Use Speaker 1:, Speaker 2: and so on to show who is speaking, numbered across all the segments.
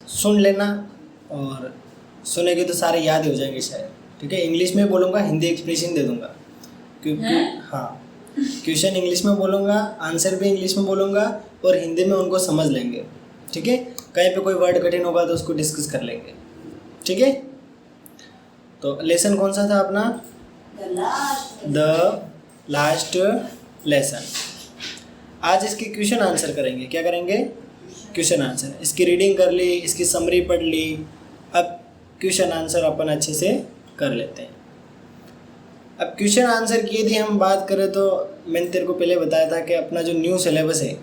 Speaker 1: सुन लेना, और सुनेंगे तो सारे याद हो जाएंगे शायद। ठीक है, इंग्लिश में बोलूँगा, हिंदी एक्सप्रेशन दे दूँगा, क्योंकि हाँ क्वेश्चन इंग्लिश में बोलूँगा, आंसर भी इंग्लिश में बोलूँगा, और हिंदी में उनको समझ लेंगे। ठीक है, कहीं पे कोई वर्ड कठिन होगा तो उसको डिस्कस कर लेंगे। ठीक है, तो लेसन कौन सा था अपना? The last lesson. आज इसके क्वेश्चन आंसर करेंगे। क्या करेंगे? Question answer. इसकी रीडिंग कर ली, इसकी समरी पढ़ ली, अब क्वेश्चन आंसर अपन अच्छे से कर लेते हैं। अब क्वेश्चन आंसर की यदि हम बात करें तो मैंने तेरे को पहले बताया था कि अपना जो न्यू सिलेबस है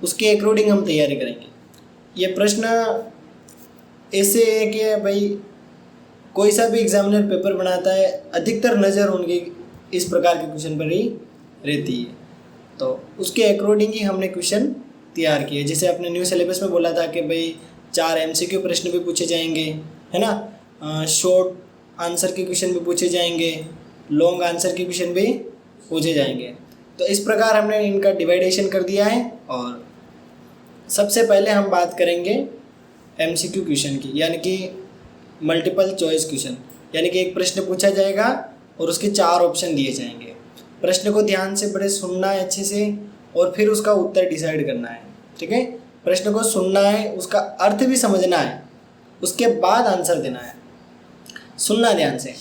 Speaker 1: उसके अकॉर्डिंग हम तैयारी करेंगे। ये प्रश्न ऐसे है कि भाई कोई सा भी एग्जामिनर पेपर बनाता है, अधिकतर नज़र उनकी इस प्रकार के क्वेश्चन पर ही रहती है, तो उसके अकॉर्डिंग ही हमने क्वेश्चन तैयार किए। जैसे अपने न्यू सिलेबस में बोला था कि भाई 4 MCQ प्रश्न भी पूछे जाएंगे, है ना, शॉर्ट आंसर के क्वेश्चन भी पूछे जाएंगे, लॉन्ग आंसर के क्वेश्चन भी पूछे जाएंगे। तो इस प्रकार हमने इनका डिवाइडेशन कर दिया है। और सबसे पहले हम बात करेंगे MCQ क्वेश्चन की, यानी कि मल्टीपल चॉइस क्वेश्चन। यानी कि एक प्रश्न पूछा जाएगा और उसके 4 ऑप्शन दिए जाएंगे। प्रश्न को ध्यान से बड़े सुनना है अच्छे से, और फिर उसका उत्तर डिसाइड करना है। ठीक है, प्रश्न को सुनना है, उसका अर्थ भी समझना है, उसके बाद आंसर देना है। सुनना ध्यान से।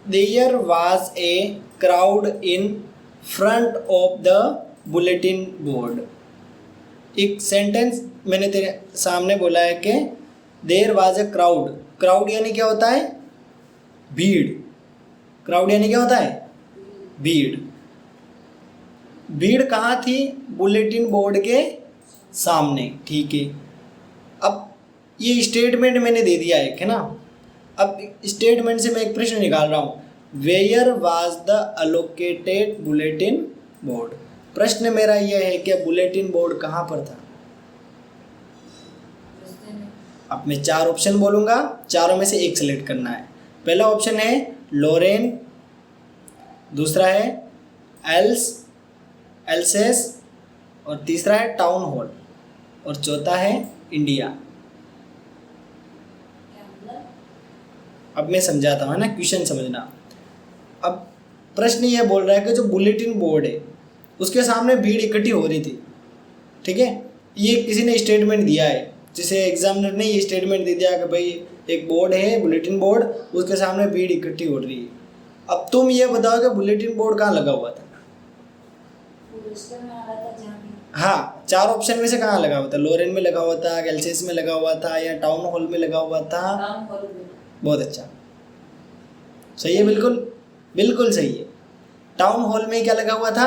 Speaker 1: There was a crowd in front of the bulletin board। एक सेंटेंस मैंने तेरे सामने बोला है कि there was a crowd. Crowd यानी क्या होता है? भीड़। क्राउड यानी क्या होता है? भीड़। भीड़ कहाँ थी? बुलेटिन बोर्ड के सामने। ठीक है, अब ये स्टेटमेंट मैंने दे दिया है ना। अब स्टेटमेंट से मैं एक प्रश्न निकाल रहा हूँ, where was the allocated bulletin board. प्रश्न मेरा यह है कि बुलेटिन बोर्ड कहाँ पर था? अब मैं 4 ऑप्शन बोलूँगा, चारों में से एक सेलेक्ट करना है। पहला ऑप्शन है लोरेन, दूसरा है एल्सेस, और तीसरा है टाउन हॉल, और चौथा है इंडिया। अब मैं समझाता हूँ ना, क्वेश्चन समझना। अब प्रश्न ये बोल रहा है कि जो बुलेटिन बोर्ड है उसके सामने भीड़ इकट्ठी हो रही थी। ठीक है, ये किसी ने स्टेटमेंट दिया है, जैसे एग्जामिनर ने ये स्टेटमेंट दे दिया कि भाई एक बोर्ड है बुलेटिन बोर्ड, उसके सामने भीड़ इकट्ठी हो रही है। अब तुम ये बताओ कि बुलेटिन बोर्ड कहाँ लगा हुआ था? हाँ, 4 ऑप्शन में से कहाँ लगा हुआ था? लोरेन में लगा हुआ था, एल्सेस में लगा हुआ था, या टाउन हॉल में लगा हुआ था? बहुत अच्छा, सही है, बिल्कुल बिल्कुल सही है। टाउन हॉल में क्या लगा हुआ था?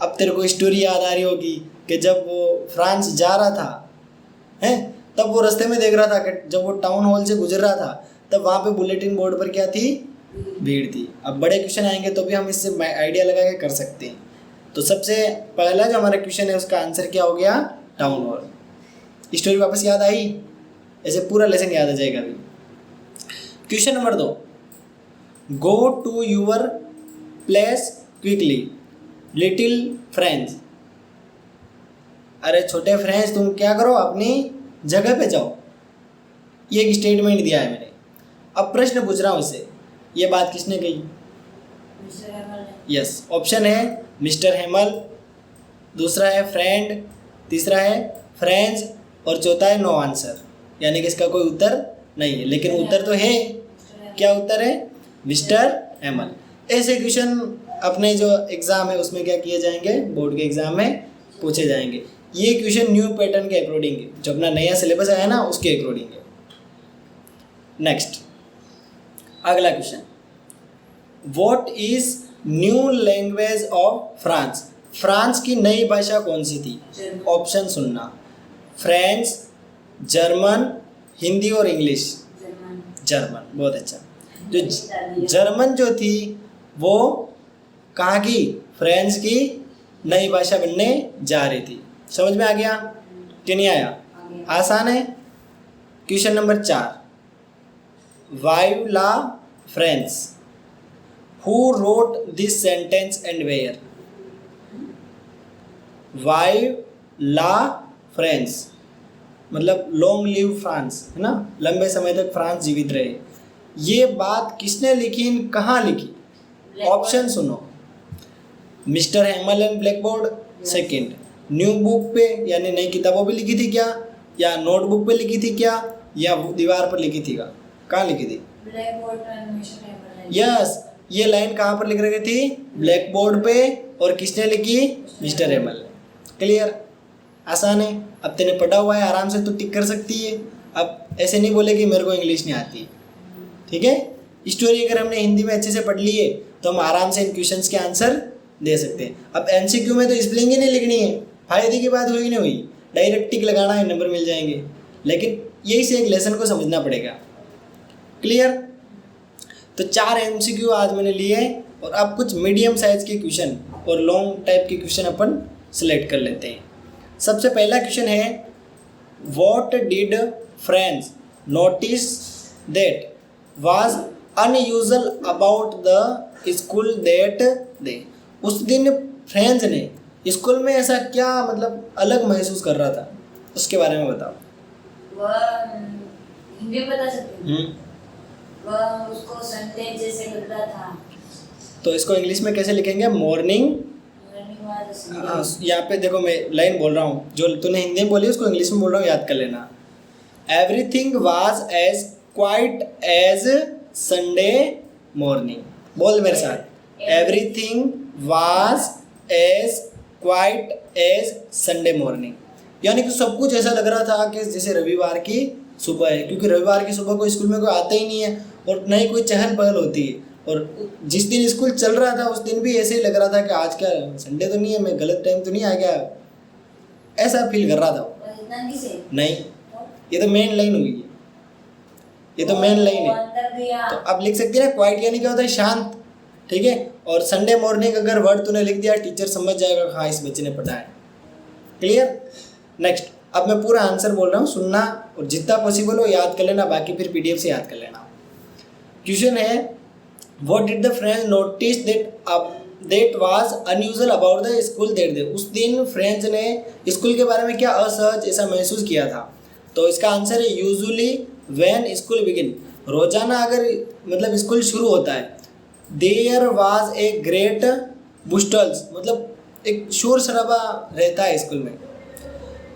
Speaker 1: अब तेरे को स्टोरी याद आ रही होगी कि जब वो फ्रांस जा रहा था, हैं, तब वो रास्ते में देख रहा था कि जब वो टाउन हॉल से गुजर रहा था तब वहाँ पे बुलेटिन बोर्ड पर क्या थी? भीड़ थी। अब बड़े क्वेश्चन आएंगे तो भी हम इससे आइडिया लगा के कर सकते हैं। तो सबसे पहला जो हमारा क्वेश्चन है उसका आंसर क्या हो गया? Town hall. स्टोरी वापस याद आई? ऐसे पूरा लेसन याद आ जाएगा अभी। Question number 2, go to your place quickly little friends. अरे छोटे फ्रेंड्स, तुम क्या करो, अपनी जगह पे जाओ। ये एक स्टेटमेंट दिया है मैंने। अब प्रश्न पूछ रहा हूँ इससे, ये बात किसने कही? यस, ऑप्शन है मिस्टर हेमल, दूसरा है फ्रेंड, तीसरा है फ्रेंड्स, और चौथा है नो आंसर, यानी कि इसका कोई उत्तर नहीं है। लेकिन उत्तर तो है। क्या उत्तर है? मिस्टर हेमल। ऐसे क्वेश्चन अपने जो एग्ज़ाम है उसमें क्या किए जाएंगे? बोर्ड के एग्ज़ाम में पूछे जाएंगे। ये क्वेश्चन न्यू पैटर्न के अकॉर्डिंग है, जो अपना नया सिलेबस आया ना उसके अकॉर्डिंग है। नेक्स्ट, अगला question, what is new language of France. France की नई भाषा कौन सी थी? ऑप्शन सुनना, फ्रेंच, जर्मन, हिंदी और इंग्लिश। जर्मन, बहुत अच्छा। जो जर्मन जो थी वो कहाँ की? फ्रांस की नई भाषा बनने जा रही थी। समझ में आ गया कि नहीं आया? आसान है। Question number 4, vive la French, who wrote this sentence and where. Vive la French, मतलब लॉन्ग लिव फ्रांस, है ना, लंबे समय तक फ्रांस जीवित रहे। ये बात किसने लिखी, कहाँ लिखी? ऑप्शन सुनो, mister Hamel and black board, second new book पे यानी नई किताबों पे लिखी थी क्या, या नोटबुक पे लिखी थी क्या, या दीवार पर लिखी थी? कहाँ लिखी थी?
Speaker 2: ब्लैक बोर्ड पर मिस्टर हेमल।
Speaker 1: यस, ये लाइन कहाँ पर लिख रखी थी? ब्लैक बोर्ड पे। और किसने लिखी? मिस्टर हेमल। क्लियर, आसान है। अब तेने पढ़ा हुआ है, आराम से तो टिक कर सकती है। अब ऐसे नहीं बोले कि मेरे को इंग्लिश नहीं आती, ठीक है। स्टोरी अगर हमने हिंदी में अच्छे से पढ़ ली है तो हम आराम से इन क्वेश्चंस के आंसर दे सकते हैं। अब एमसीक्यू में तो स्पेलिंग ही नहीं लिखनी है, फायदे की बात हुई नहीं हुई, डायरेक्ट टिक लगाना है, नंबर मिल जाएंगे। लेकिन यही से एक लेसन को समझना पड़ेगा। क्लियर, तो 4 एमसीक्यू आज मैंने लिए और अब कुछ मीडियम साइज के क्वेश्चन और लॉन्ग टाइप के क्वेश्चन अपन सेलेक्ट कर लेते हैं। सबसे पहला क्वेश्चन है, what did friends notice that was unusual about the school that day? उस दिन फ्रेंड्स ने स्कूल में ऐसा क्या मतलब अलग महसूस कर रहा था, उसके बारे में बताओ।
Speaker 2: वह हिंदी में बता सकते हैं। वह उसको संडे जैसे लग रहा था।
Speaker 1: तो इसको इंग्लिश में कैसे लिखेंगे? मॉर्निंग। हाँ, यहाँ पे देखो मैं लाइन बोल रहा हूँ, जो तूने हिंदी में बोली उसको इंग्लिश में बोल रहा हूँ, याद कर लेना। Everything was as quiet as Sunday morning. बोल मेरे साथ, everything was as quiet as Sunday morning. यानी कि सब कुछ ऐसा लग रहा था कि जैसे रविवार की सुबह है, क्योंकि रविवार की सुबह को स्कूल में कोई आता ही नहीं है और न ही कोई चहल पहल होती है। और जिस दिन स्कूल चल रहा था उस दिन भी ऐसे ही लग रहा था कि आज क्या संडे तो नहीं है, मैं गलत टाइम तो नहीं आ गया, ऐसा फील कर रहा था। नहीं, ये तो मेन लाइन हुई है, ये तो मेन लाइन है। तो अब लिख सकती है ना, क्वाइट यानी क्या होता है? शांत, ठीक है। और संडे मॉर्निंग अगर वर्ड तूने लिख दिया, टीचर समझ जाएगा हाँ इस बच्चे ने पढ़ा है। क्लियर। नेक्स्ट, अब मैं पूरा आंसर बोल रहा हूँ, सुनना और जितना पॉसिबल हो याद कर लेना, बाकी फिर पीडीएफ से याद कर लेना। क्वेश्चन है, what did the friends notice that was unusual about the school that day? उस दिन फ्रेंड्स ने स्कूल के बारे में क्या असहज ऐसा महसूस किया था? तो इसका आंसर है यूजुअली व्हेन स्कूल बिगिन। रोजाना अगर मतलब स्कूल शुरू होता है, देयर वाज ए ग्रेट बुस्टल्स, मतलब एक शोर शराबा रहता है स्कूल में,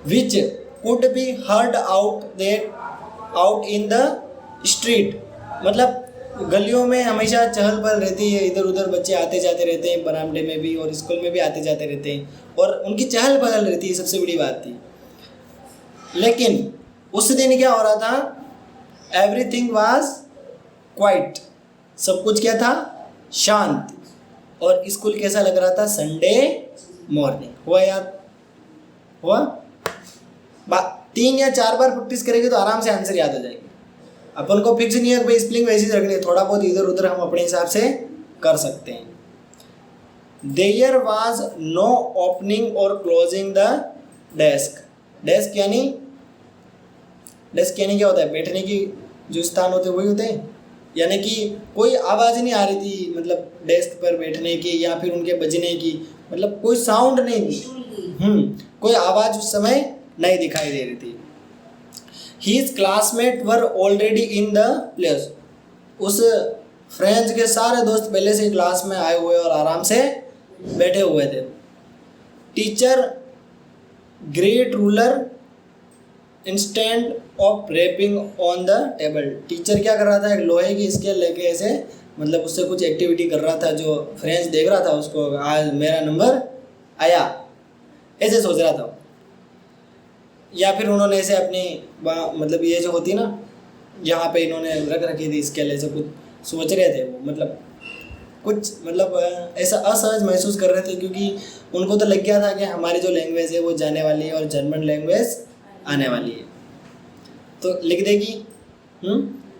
Speaker 1: which could be heard out in the street, मतलब गलियों में हमेशा चहल पहल रहती है, इधर उधर बच्चे आते जाते रहते हैं, बरामदे में भी और स्कूल में भी आते जाते रहते हैं और उनकी चहल पहल रहती है, सबसे बड़ी बात थी। लेकिन उस दिन क्या हो रहा था? एवरीथिंग वाज क्वाइट, सब कुछ क्या था? शांत। और स्कूल कैसा लग रहा था? Sunday morning. हुआ याद? हुआ? 3 या 4 बार प्रैक्टिस करेंगे तो आराम से आंसर याद हो जाएगी। अपन को फिक्स नहीं है कि भाई स्पेलिंग वैसी रखनी है, थोड़ा बहुत इधर उधर हम अपने हिसाब से कर सकते हैं। देयर वाज नो ओपनिंग और क्लोजिंग द डेस्क। डेस्क यानी क्या होता है? बैठने की जो स्थान होते हैं वही होते हैं। यानी कि कोई आवाज़ नहीं आ रही थी, मतलब डेस्क पर बैठने की या फिर उनके बजने की, मतलब कोई साउंड नहीं थी, कोई आवाज़ उस समय नहीं दिखाई दे रही थी। His classmates were already in the place. उस फ्रेंड्स के सारे दोस्त पहले से क्लास में आए हुए और आराम से बैठे हुए थे। Teacher great ruler instant of rapping on the table. Teacher क्या कर रहा था? एक लोहे की स्केल लेके ऐसे मतलब उससे कुछ एक्टिविटी कर रहा था, जो फ्रेंड्स देख रहा था उसको, आज मेरा नंबर आया, ऐसे सोच रहा था। या फिर उन्होंने ऐसे अपनी मतलब ये जो होती ना, यहाँ पे इन्होंने रख रखी थी स्केल, ऐसे कुछ सोच रहे थे वो, मतलब कुछ मतलब ऐसा असहज महसूस कर रहे थे, क्योंकि उनको तो लग गया था कि हमारी जो लैंग्वेज है वो जाने वाली है और जर्मन लैंग्वेज आने वाली है। तो लिख देगी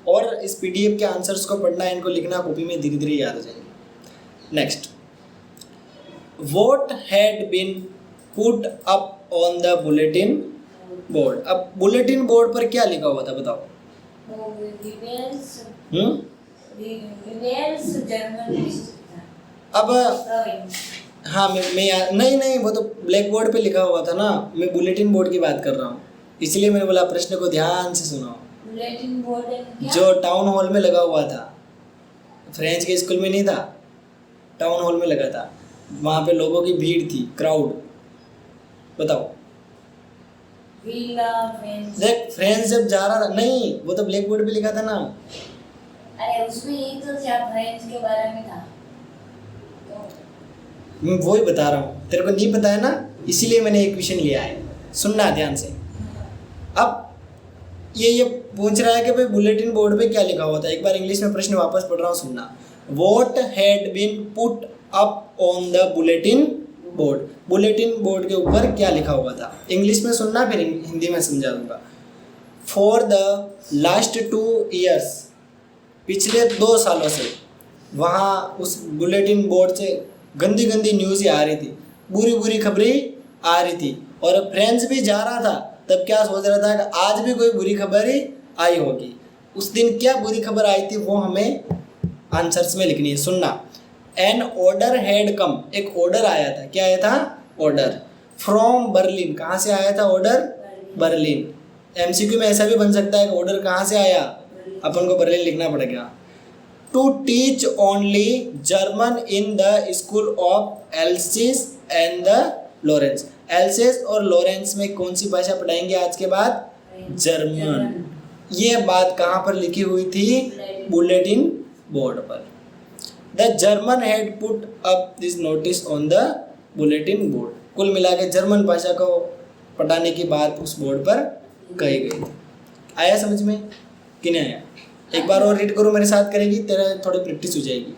Speaker 1: और इस पीडीएफ के आंसर्स को पढ़ना, इनको लिखना कॉपी में, धीरे धीरे याद हो जाएगी। Next, what had been put up on the bulletin board. अब बुलेटिन बोर्ड पर क्या लिखा हुआ था बताओ? अब हाँ मैं नहीं वो तो ब्लैक बोर्ड पे लिखा हुआ था ना, मैं बुलेटिन बोर्ड की बात कर रहा हूँ। इसलिए मैंने बोला प्रश्न को ध्यान से सुनो।
Speaker 2: बुलेटिन बोर्ड क्या?
Speaker 1: जो टाउन हॉल में लगा हुआ था, फ्रेंच के स्कूल में नहीं था, टाउन हॉल में लगा था, वहाँ पे लोगों की भीड़ थी, क्राउड। बताओ।
Speaker 2: Villa French.
Speaker 1: देख फ्रेंच जब जा रहा था, नहीं वो तो ब्लैक बोर्ड पे लिखा था ना।
Speaker 2: अरे उसमें यही तो था, फ्रेंच के बारे में था तो।
Speaker 1: मैं वही बता रहा हूँ, तेरे को नहीं पता है ना, इसीलिए मैंने एक क्वेश्चन लिया है, सुनना ध्यान से। अब ये पूछ रहा है कि भाई बुलेटिन बोर्ड पे क्या लिखा हुआ था। एक बार इंग्लिश में प्रश्न वापस पढ़ रहा हूँ, सुनना। What had been put up on the bulletin board. Bulletin board के ऊपर क्या लिखा हुआ था, इंग्लिश में सुनना, फिर हिंदी में समझा दूंगा। फॉर द लास्ट 2 years, पिछले 2 सालों से वहाँ उस बुलेटिन बोर्ड से गंदी गंदी न्यूज़ आ रही थी, बुरी बुरी खबरें आ रही थी। और फ्रेंड्स भी जा रहा था, तब क्या सोच रहा था कि आज भी कोई बुरी खबर ही आई होगी। उस दिन क्या बुरी खबर आई थी वो हमें आंसर्स में लिखनी है, सुनना। एन ऑर्डर हैड कम, एक ऑर्डर आया था। क्या आया था? ऑर्डर। फ्रॉम बर्लिन, कहाँ से आया था ऑर्डर? बर्लिन। एमसीक्यू में ऐसा भी बन सकता है कि ऑर्डर कहाँ से आया, अपन को बर्लिन लिखना पड़ेगा। To teach only German in the school of Alsace and the Lorraine. Alsace और लॉरेंस में कौन सी भाषा पढ़ाएंगे आज के बाद? जर्मन। ये बात कहाँ पर लिखी हुई थी? बुलेटिन बोर्ड पर। The German had put up this notice on the bulletin board. कुल मिला के जर्मन भाषा को पढ़ाने की बात उस बोर्ड पर कही गई थी। आया समझ में कि नहीं आया? एक बार और रीड करो मेरे साथ, करेगी तेरा थोड़ी प्रैक्टिस हो जाएगी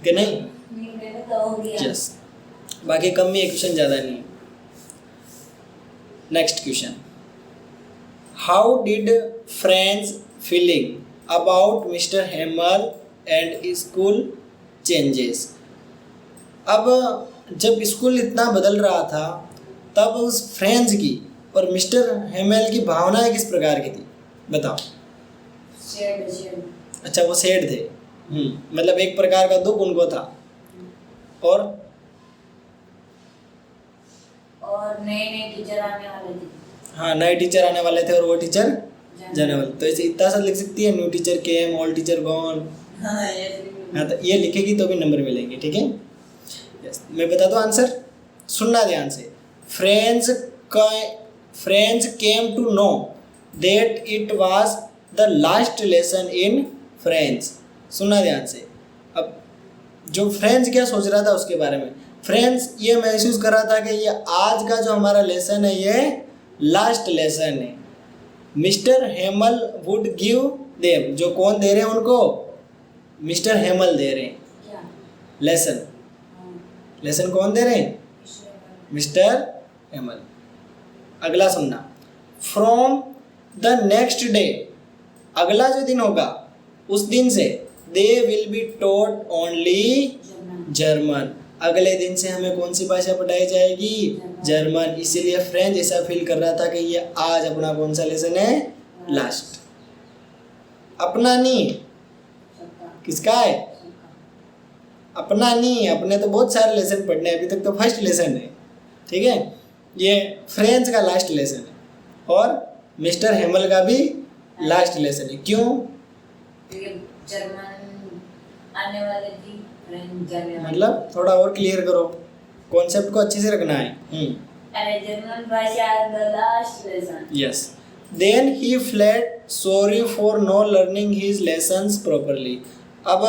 Speaker 1: कि नहीं? यस, बाकी कम में क्वेश्चन ज़्यादा नहीं। Next question, how did friends feeling about mister Hamel and school changes. अब जब स्कूल इतना बदल रहा था तब उस फ्रेंड्स की और मिस्टर हेमल की भावनाएं किस प्रकार की थी, बताओ। अच्छा, वो सैड थे। मतलब एक प्रकार का दुख उनको था। और
Speaker 2: नए टीचर आने वाले थे।
Speaker 1: हाँ, नए टीचर आने वाले थे और वो टीचर जाने वाले। तो ऐसे इतना सा लिख सकती है, new teacher came, old teacher gone. हाँ, तो ये लिखेगी तो भी नंबर मिलेंगे, ठीक है। यस, मैं बता दूँ आंसर, सुनना ध्यान से। Friends came to know that it was the last lesson in French. सुनना ध्यान से। अब जो फ्रेंच क्या सोच रहा था उसके बारे में, फ्रेंड्स ये महसूस कर रहा था कि ये आज का जो हमारा लेसन है ये लास्ट लेसन है। Mister Hemal would give them, जो कौन दे रहे हैं उनको? मिस्टर हेमल दे रहे हैं लेसन। लेसन कौन दे रहे हैं? मिस्टर हेमल। अगला सुनना, फ्रॉम द नेक्स्ट डे, अगला जो दिन होगा उस दिन से they will be taught only German. अगले दिन से हमें कौन सी भाषा पढ़ाई जाएगी? जर्मन। इसीलिए फ्रेंच ऐसा फील कर रहा था कि ये आज अपना कौन सा लेसन है? लास्ट। अपना नहीं, किसका है? अपना नहीं, अपने तो बहुत सारे लेसन पढ़ने, अभी तक तो फर्स्ट लेसन है, ठीक है। ये फ्रेंच का लास्ट लेसन है और मिस्टर हेमल का भी लास्ट लेसन है। क्यों?
Speaker 2: जर्मन आने वाले थी, फ्रेंच जाने वाले।
Speaker 1: मतलब थोड़ा और क्लियर करो, कॉन्सेप्ट को अच्छे से रखना है।
Speaker 2: अरे जर्मन भाषा the last lesson.
Speaker 1: Yes. Then he felt sorry for no learning his lessons properly. अब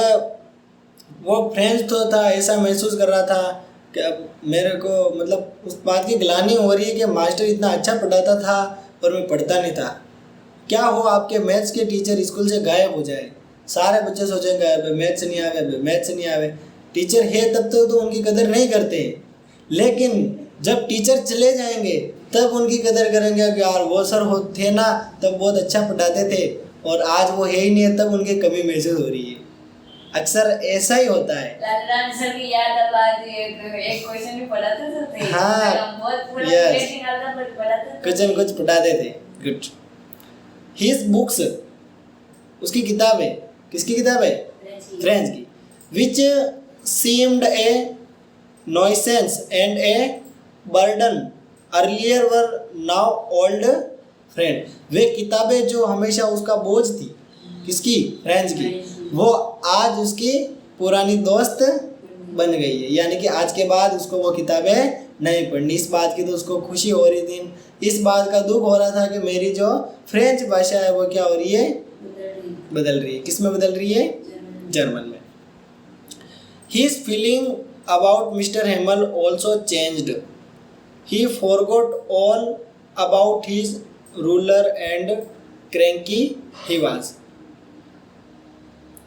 Speaker 1: वो फ्रेंच तो था, ऐसा महसूस कर रहा था कि अब मेरे को मतलब उस बात की ग्लानि हो रही है कि मास्टर इतना अच्छा पढ़ाता था और मैं पढ़ता नहीं था। क्या हो आपके मैथ्स के टीचर स्कूल से गायब हो जाए, सारे बच्चे सोचेंगे मैथ्स नहीं आवे, मैथ्स नहीं आवे। टीचर है तब तो उनकी कदर नहीं करते, लेकिन जब टीचर चले जाएंगे तब उनकी कदर करेंगे कि यार वो सर हो थे ना तब बहुत अच्छा पढ़ाते थे और आज वो है ही नहीं है, तब उनकी कमी महसूस हो रही है। अक्सर ऐसा ही होता है।
Speaker 2: लाल सर की याद अब आ रही है, एक क्वेश्चन भी पढ़ाते थे।
Speaker 1: हाँ,
Speaker 2: बहुत पूरा
Speaker 1: यस,
Speaker 2: पढ़ाते थे,
Speaker 1: कुछ पढ़ाते थे। गुड। हिज बुक्स, उसकी किताब है, किसकी किताब है? फ्रेंच की। Which seemed a nuisance and a burden earlier were now old friend. वे किताबें जो हमेशा उसका बोझ थी, किसकी? फ्रेंड्स की, वो आज उसकी पुरानी दोस्त बन गई है। यानी कि आज के बाद उसको वो किताबें नहीं पढ़नी। इस बात की तो उसको खुशी हो रही थी, इस बात का दुख हो रहा था कि मेरी जो फ्रेंच भाषा है वो क्या हो रही है? बदल रही है। किस में बदल रही है? जर्मन में। His feeling about Mr. Hamel also changed. He forgot all about his ruler and cranky he was.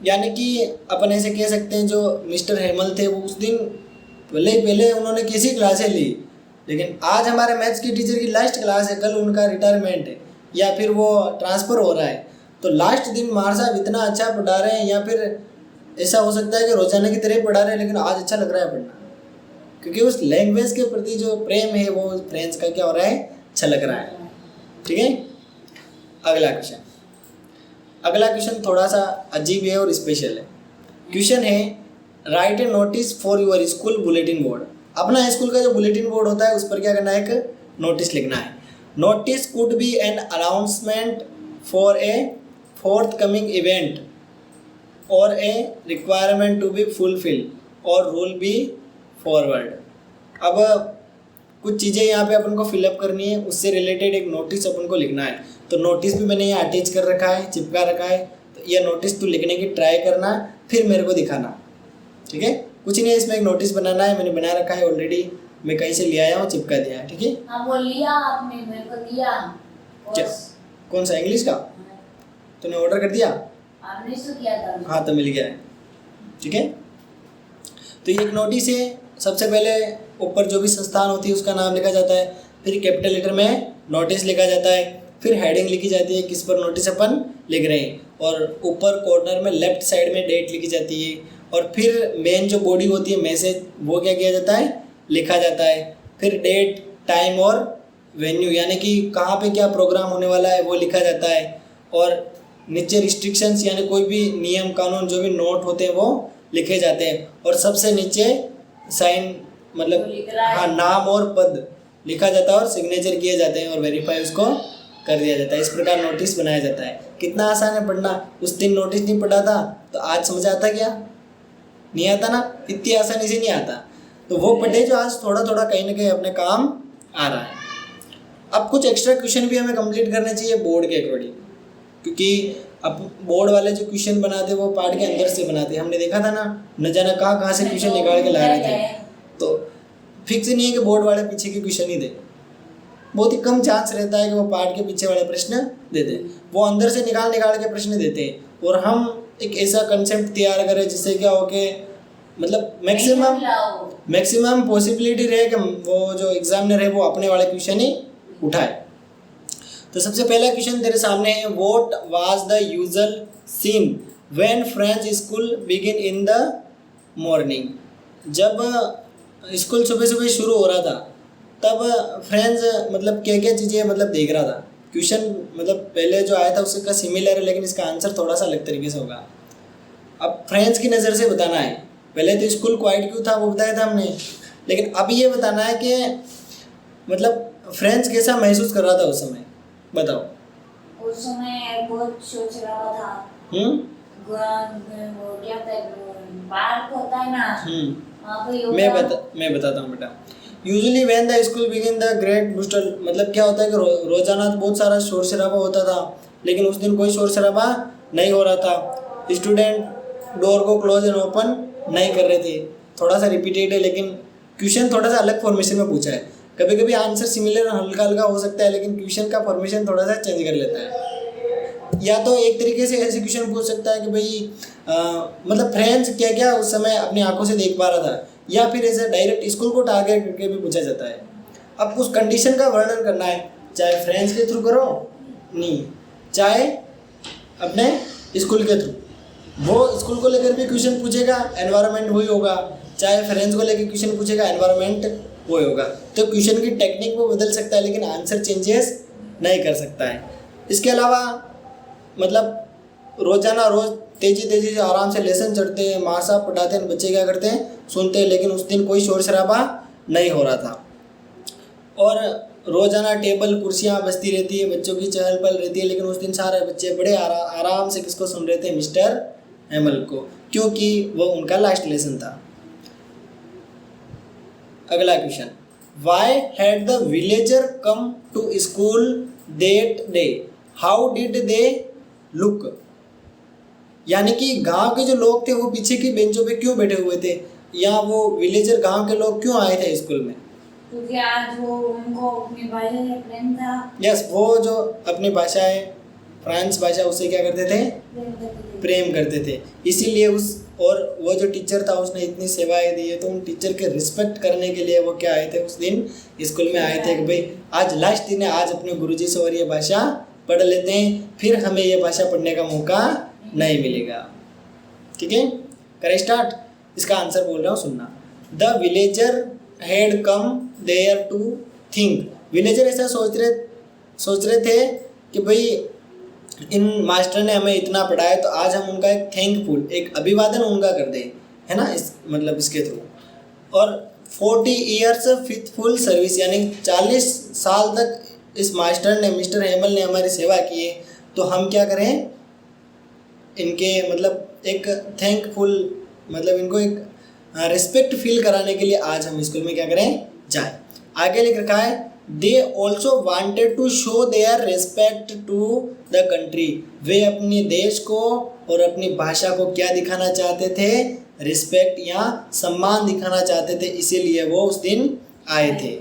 Speaker 1: यानी कि अपन ऐसे कह सकते हैं, जो मिस्टर हेमल थे वो उस दिन पहले उन्होंने कैसी क्लासें ली, लेकिन आज हमारे मैथ्स की टीचर की लास्ट क्लास है, कल उनका रिटायरमेंट है या फिर वो ट्रांसफ़र हो रहा है, तो लास्ट दिन मार साहब इतना अच्छा पढ़ा रहे हैं, या फिर ऐसा हो सकता है कि रोजाना की तरह पढ़ा रहे हैं लेकिन आज अच्छा लग रहा है पढ़ना, क्योंकि उस लैंग्वेज के प्रति जो प्रेम है वो फ्रेंच का क्या हो रहा है? अच्छा लग रहा है। ठीक है, अगला क्वेश्चन थोड़ा सा अजीब है और स्पेशल है। क्वेश्चन है, right A notice for your school bulletin board. अपना स्कूल का जो बुलेटिन बोर्ड होता है उस पर क्या करना है? एक नोटिस लिखना है। Notice could be an announcement for a fourth coming event और ए रिक्वायरमेंट टू बी फुलफिल और रूल बी फॉरवर्ड। अब कुछ चीज़ें यहाँ पे अपन को फिलअप करनी है, उससे रिलेटेड एक नोटिस अपन को लिखना है। तो नोटिस भी मैंने यहाँ अटैच कर रखा है, चिपका रखा है। तो यह नोटिस तू लिखने की ट्राई करना, फिर मेरे को दिखाना। ठीक है, कुछ नहीं है, इसमें एक नोटिस बनाना है, मैंने बना रखा है ऑलरेडी, मैं कहीं से ले आया हूँ, चिपका दिया है। ठीक है,
Speaker 2: हाँ वो लिया आपने, मेरे को दिया।
Speaker 1: कौन सा? इंग्लिश का तूने ऑर्डर कर दिया?
Speaker 2: आपने तो किया था।
Speaker 1: हाँ तो मिल गया है। ठीक है, तो ये एक नोटिस है। सबसे पहले ऊपर जो भी संस्थान होती है उसका नाम लिखा जाता है, फिर कैपिटल लेटर में नोटिस लिखा जाता है, फिर हेडिंग लिखी जाती है किस पर नोटिस अपन लिख रहे हैं, और ऊपर कॉर्नर में लेफ्ट साइड में डेट लिखी जाती है, और फिर मेन जो बॉडी होती है मैसेज वो क्या किया जाता है? लिखा जाता है। फिर डेट, टाइम और वेन्यू, यानी कि कहाँ पे क्या प्रोग्राम होने वाला है वो लिखा जाता है, और नीचे रिस्ट्रिक्शंस यानी कोई भी नियम कानून जो भी नोट होते हैं वो लिखे जाते हैं, और सबसे नीचे साइन मतलब हाँ नाम और पद लिखा जाता है और सिग्नेचर किए जाते हैं और वेरीफाई उसको कर दिया जाता है। इस प्रकार नोटिस बनाया जाता है। कितना आसान है पढ़ना। उस दिन नोटिस नहीं पढ़ा था तो आज समझ आता क्या? नहीं आता ना, इतनी आसानी से नहीं आता। तो वो पढ़े जो आज थोड़ा थोड़ा कहीं ना कहीं अपने काम आ रहा है। अब कुछ एक्स्ट्रा क्वेश्चन भी हमें कंप्लीट करने चाहिए बोर्ड के अकॉर्डिंग, क्योंकि अब बोर्ड वाले जो क्वेश्चन बनाते वो पार्ट के अंदर से बनाते। हमने देखा था ना, न जाना कहाँ से क्वेश्चन निकाल के ला रहे थे। तो फिक्स नहीं है कि बोर्ड वाले पीछे के क्वेश्चन ही दे, बहुत ही कम चांस रहता है कि वो पार्ट के पीछे वाले प्रश्न देते। वो अंदर से निकाल के प्रश्न देते हैं, और हम एक ऐसा कंसेप्ट तैयार करें जिससे क्या हो कि मतलब मैक्सिमम पॉसिबिलिटी रहे कि वो जो एग्जामिनर है वो अपने वाले क्वेश्चन ही उठाए। तो सबसे पहला क्वेश्चन तेरे सामने है, what was the usual scene when French school begin in the morning. जब स्कूल सुबह सुबह शुरू हो रहा था तब फ्रेंच मतलब क्या क्या चीज़ें मतलब देख रहा था। क्वेश्चन मतलब पहले जो आया था उसका सिमिलर है, लेकिन इसका आंसर थोड़ा सा अलग तरीके से होगा। अब फ्रेंच की नज़र से बताना है। पहले तो स्कूल क्वाइट क्यों था वो बताया था हमने, लेकिन अब ये बताना है कि मतलब फ्रेंच कैसा महसूस कर रहा था उस समय। बताओ।
Speaker 2: उस समय बहुत शोर शराबा था। वो क्या था, पार्क होता है ना, मैं
Speaker 1: बताता हूँ बेटा। Usually when the school begin the great booster, मतलब क्या होता है कि रोजाना बहुत सारा शोर शराबा होता था, लेकिन उस दिन कोई शोर शराबा नहीं हो रहा था। स्टूडेंट डोर को क्लोज एंड ओपन नहीं कर रहे थे। थोड़ा सा रिपीटेड है, लेकिन क्वेश्चन थोड़ा सा अलग फॉर्मेशन में पूछा है। कभी कभी आंसर सिमिलर हल्का हल्का हो सकता है, लेकिन क्वेश्चन का फॉर्मेशन थोड़ा सा चेंज कर लेता है। या तो एक तरीके से ऐसे क्वेश्चन पूछ सकता है कि भाई मतलब फ्रेंच क्या क्या उस समय अपनी आंखों से देख पा रहा था, या फिर ऐसे डायरेक्ट स्कूल को टारगेट करके भी पूछा जाता है। अब उस कंडीशन का वर्णन करना है, चाहे फ्रेंच के थ्रू करो नहीं, चाहे अपने स्कूल के थ्रू। वो स्कूल को लेकर भी क्वेश्चन पूछेगा, एनवायरनमेंट वही होगा, चाहे फ्रेंच को लेकर क्वेश्चन पूछेगा, एनवायरनमेंट वही होगा। तो क्वेश्चन की टेक्निक वो बदल सकता है, लेकिन आंसर चेंजेस नहीं कर सकता है। इसके अलावा मतलब रोजाना रोज तेजी से आराम से लेसन चढ़ते हैं, माँ साहब पढ़ाते हैं, बच्चे क्या करते हैं सुनते हैं, लेकिन उस दिन कोई शोर शराबा नहीं हो रहा था। और रोजाना टेबल कुर्सियाँ बजती रहती है, बच्चों की चहल पहल रहती है, लेकिन उस दिन सारे बच्चे बड़े आराम से किसको सुन रहे थे? मिस्टर हैमल को, क्योंकि वो उनका लास्ट लेसन था। अगला question, why had the villager come to school that day, how did they look? यानी कि गांव के जो लोग थे वो पीछे की बेंचों पे क्यों बैठे हुए थे, या वो विलेजर गांव के लोग क्यों आए थे स्कूल में?
Speaker 2: क्योंकि आज वो उनको अपनी भाषा से प्रेम था।
Speaker 1: यस, वो जो अपनी भाषा है फ्रांस भाषा, उसे क्या करते थे? प्रेम करते थे। इसीलिए और वो जो टीचर था उसने इतनी सेवाएं दी है, तो उन टीचर के रिस्पेक्ट करने के लिए वो क्या आए थे उस दिन स्कूल में आए थे कि भाई आज लास्ट दिन है, आज अपने गुरुजी से और ये भाषा पढ़ लेते हैं, फिर हमें ये भाषा पढ़ने का मौका नहीं मिलेगा। ठीक है, करें स्टार्ट। इसका आंसर बोल रहा हूँ, सुनना। The villager had come there to think, villager ऐसा सोच रहे थे कि भाई इन मास्टर ने हमें इतना पढ़ाया, तो आज हम उनका एक थैंकफुल, एक अभिवादन उनका कर दें, है ना, इस मतलब इसके थ्रू। और 40 ईयर्स फेथफुल सर्विस, यानी 40 साल तक इस मास्टर ने, मिस्टर हैमल ने हमारी सेवा की है, तो हम क्या करें, इनके मतलब एक थैंकफुल, मतलब इनको एक रिस्पेक्ट फील कराने के लिए आज हम स्कूल में क्या करें, जाए। आगे लिख रखा है, they also wanted to show their respect to the country, वे अपने देश को और अपनी भाषा को क्या दिखाना चाहते थे? रिस्पेक्ट या सम्मान दिखाना चाहते थे, इसीलिए वो उस दिन आए थे।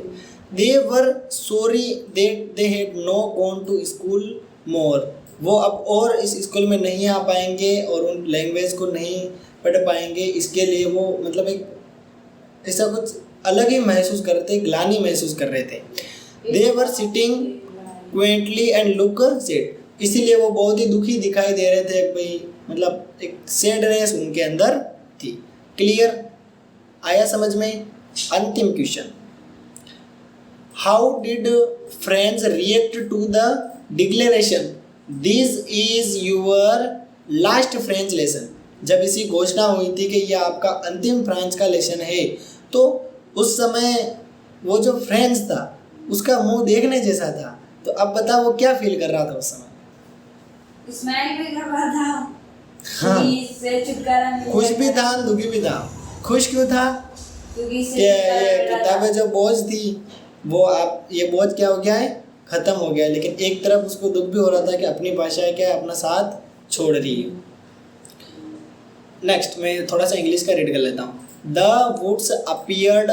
Speaker 1: They were sorry that they had no gone to school more, वो अब और इस स्कूल में नहीं आ पाएंगे और उन लैंग्वेज को नहीं पढ़ पाएंगे, इसके लिए वो मतलब एक ऐसा कुछ अलग ही महसूस कर रहे थे, ग्लानि महसूस कर रहे थे। They were sitting quietly and look sad, इसीलिए वो बहुत ही दुखी दिखाई दे रहे थे भाई, मतलब एक सैडनेस उनके अंदर थी। क्लियर, आया समझ में? अंतिम question, how did friends react to the declaration this is your last French lesson? जब इसी घोषणा हुई थी कि यह आपका अंतिम फ्रांस का लेसन है, तो उस समय वो जो फ्रेंच था उसका मुंह देखने जैसा था, तो अब बता वो क्या फील कर रहा था उस समय?
Speaker 2: स्माइल भी कर रहा था।
Speaker 1: हाँ,
Speaker 2: इससे छुटकारा मिल
Speaker 1: खुश भी था, दुखी भी था। खुश क्यों था?
Speaker 2: क्योंकि
Speaker 1: ये किताबें जो बोझ थी वो आप, ये बोझ क्या हो गया है? खत्म हो गया। लेकिन एक तरफ उसको दुख भी हो रहा था कि अपनी भाषा है क्या अपना साथ छोड़ रही है। नेक्स्ट मैं थोड़ा सा इंग्लिश का रीड कर लेता हूँ। The woods appeared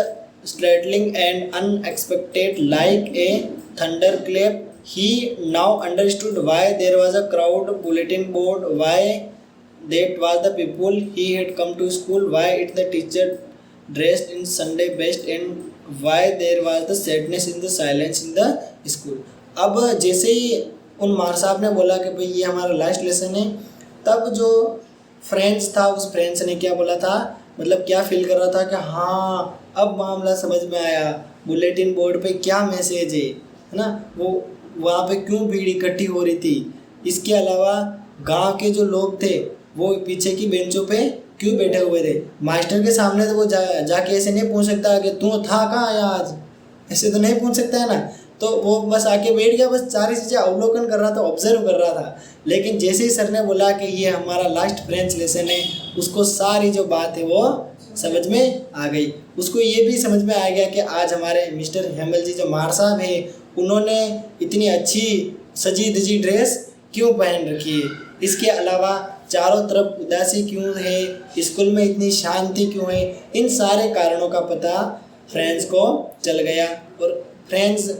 Speaker 1: startling and unexpected like a thunder clap, he now understood why there was a crowd bulletin board, why that was the people he had come to school, why it the teacher dressed in Sunday best, and why there was the sadness in the silence in the school। अब जैसे ही उन मार साहब ने बोला कि भाई ये हमारा लास्ट लेसन है, तब जो फ्रेंच था उस फ्रेंच ने क्या बोला था, मतलब क्या फील कर रहा था कि हाँ अब मामला समझ में आया, बुलेटिन बोर्ड पे क्या मैसेज है ना, वो वहाँ पे क्यों भीड़ इकट्ठी हो रही थी। इसके अलावा गांव के जो लोग थे वो पीछे की बेंचों पे क्यों बैठे हुए थे। मास्टर के सामने तो वो जाके ऐसे नहीं पूछ सकता कि तू था कहाँ आया आज, ऐसे तो नहीं पूछ सकता है ना। तो वो बस आके बैठ गया, बस सारी चीज़ें अवलोकन कर रहा था, ऑब्जर्व कर रहा था। लेकिन जैसे ही सर ने बोला कि ये हमारा लास्ट फ्रेंच लेसन है, उसको सारी जो बात है वो समझ में आ गई। उसको ये भी समझ में आ गया कि आज हमारे मिस्टर हैमल जी जो मार साहब हैं उन्होंने इतनी अच्छी सजी धजी ड्रेस क्यों पहन रखी है, इसके अलावा चारों तरफ उदासी क्यों है, स्कूल में इतनी शांति क्यों है, इन सारे कारणों का पता फ्रेंड्स को चल गया। और फ्रेंड्स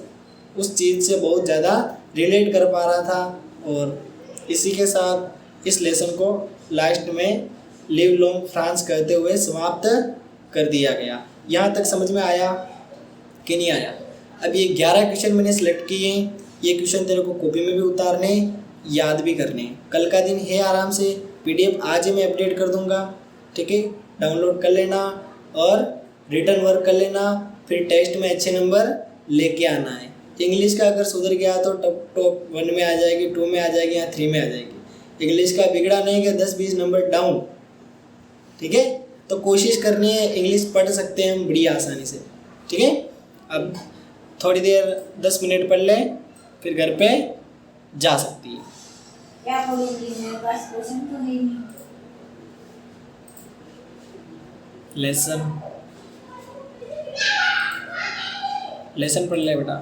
Speaker 1: उस चीज़ से बहुत ज़्यादा रिलेट कर पा रहा था। और इसी के साथ इस लेसन को लास्ट में लिव लॉन्ग फ्रांस कहते हुए समाप्त कर दिया गया। यहाँ तक समझ में आया कि नहीं आया? अब ये 11 क्वेश्चन मैंने सेलेक्ट किए हैं। ये क्वेश्चन तेरे को कॉपी में भी उतारने, याद भी करने। कल का दिन है आराम से, PDF आज ही मैं अपडेट कर दूंगा, ठीक है। डाउनलोड कर लेना और रिटर्न वर्क कर लेना, फिर टेस्ट में अच्छे नंबर लेके आना है। इंग्लिश का अगर सुधर गया तो टॉप 1 में आ जाएगी, 2 में आ जाएगी या 3 में आ जाएगी। इंग्लिश का बिगड़ा नहीं कि 10-20 नंबर डाउन, ठीक है। तो कोशिश करनी है, इंग्लिश पढ़ सकते हैं हम बड़ी आसानी से, ठीक है। अब थोड़ी देर 10 मिनट पढ़ ले, फिर घर पे जा सकती है।
Speaker 2: क्या पढ़ूंगी, मेरे पास क्वेश्चन तो है नहीं।
Speaker 1: लेसन पढ़ ले बेटा।